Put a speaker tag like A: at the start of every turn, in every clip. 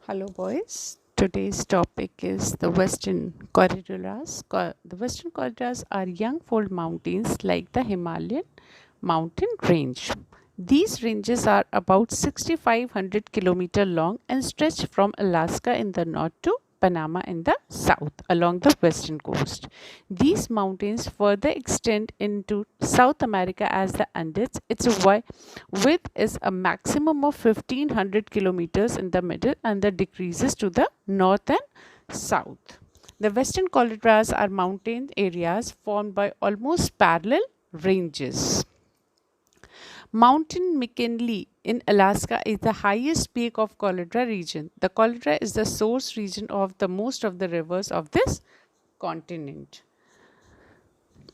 A: Hello, boys. Today's topic is the Western Corridors. The Western Corridors are young fold mountains like the Himalayan mountain range. These ranges are about 6,500 kilometers long and stretch from Alaska in the north to Panama in the south along the western coast. These mountains further extend into South America as the Andes. Its width is a maximum of 1,500 kilometers in the middle and the decreases to the north and south. The Western Colorados are mountain areas formed by almost parallel ranges. Mountain McKinley in Alaska is the highest peak of Colorado region. The Colorado is the source region of the most of the rivers of this continent.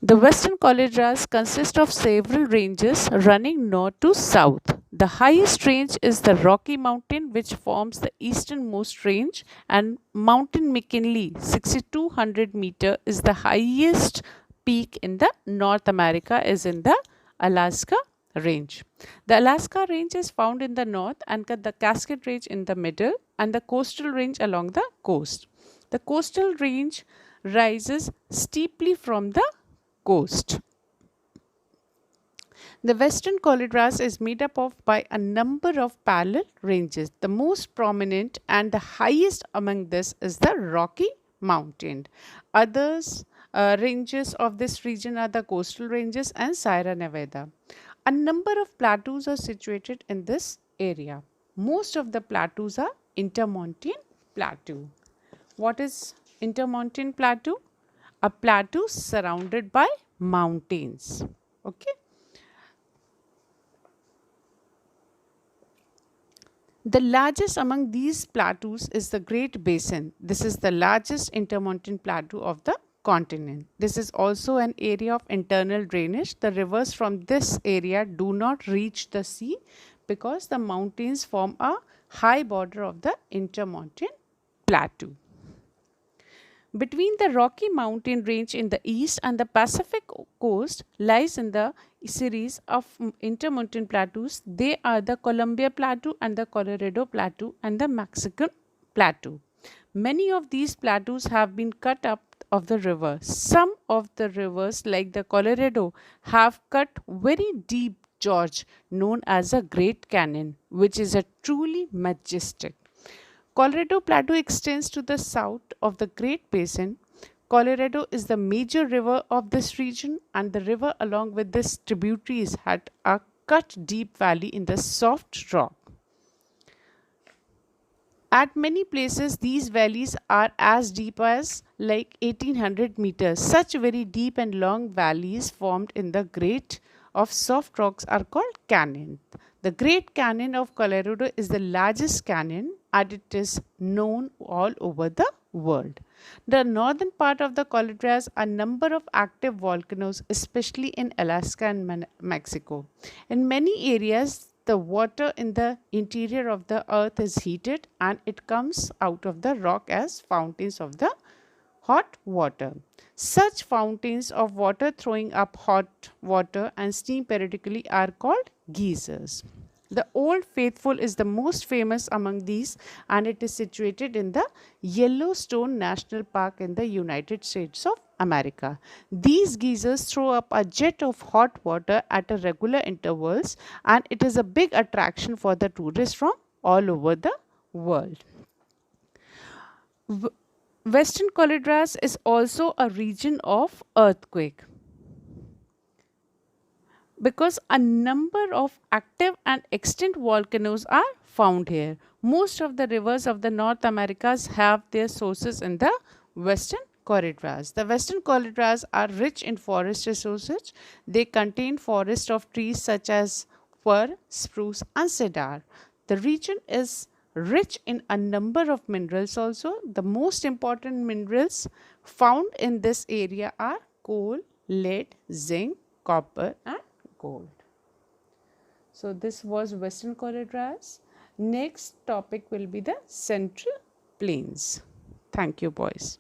A: The Western Colorados consist of several ranges running north to south. The highest range is the Rocky Mountain, which forms the easternmost range, and Mountain McKinley, 6,200 meter, is the highest peak in the North America, is in the Alaska range. The Alaska range is found in the north and the Cascade Range in the middle and the coastal range along the coast. The coastal range rises steeply from the coast. The Western Colorados is made up of by a number of parallel ranges. The most prominent and the highest among this is the Rocky Mountain. Others ranges of this region are the coastal ranges and Sierra Nevada. A number of plateaus are situated in this area. Most of the plateaus are intermontane plateau. What is intermontane plateau? A plateau surrounded by mountains. Okay. The largest among these plateaus is the Great Basin. This is the largest intermontane plateau of the continent. This is also an area of internal drainage. The rivers from this area do not reach the sea because the mountains form a high border of the intermontane plateau. Between the Rocky Mountain range in the east and the Pacific coast lies in the series of intermontane plateaus. They are the Columbia Plateau and the Colorado Plateau and the Mexican Plateau. Many of these plateaus have been cut up of the river. Some of the rivers like the Colorado have cut very deep gorge known as a Great Canyon, which is a truly majestic. Colorado Plateau extends to the south of the Great Basin. Colorado is the major river of this region, and the river along with its tributaries had a cut deep valley in the soft rock. At many places, these valleys are as deep as like 1800 meters. Such very deep and long valleys formed in the great of soft rocks are called canyons. The Great Canyon of Colorado is the largest canyon and it is known all over the world. The northern part of the Colorado has a number of active volcanoes, especially in Alaska and Mexico. In many areas, the water in the interior of the earth is heated and it comes out of the rock as fountains of the hot water. Such fountains of water throwing up hot water and steam periodically are called geysers. The Old Faithful is the most famous among these and it is situated in the Yellowstone National Park in the United States of America. These geysers throw up a jet of hot water at a regular intervals and it is a big attraction for the tourists from all over the world. Western Colorados is also a region of earthquake because a number of active and extinct volcanoes are found here. Most of the rivers of the North Americas have their sources in the Western Colorados. The Western Colorados are rich in forest resources. They contain forests of trees such as fir, spruce and cedar. The region is rich in a number of minerals also. The most important minerals found in this area are coal, lead, zinc, copper and gold. So this was Western Colorados. Next topic will be the Central Plains. Thank you, boys.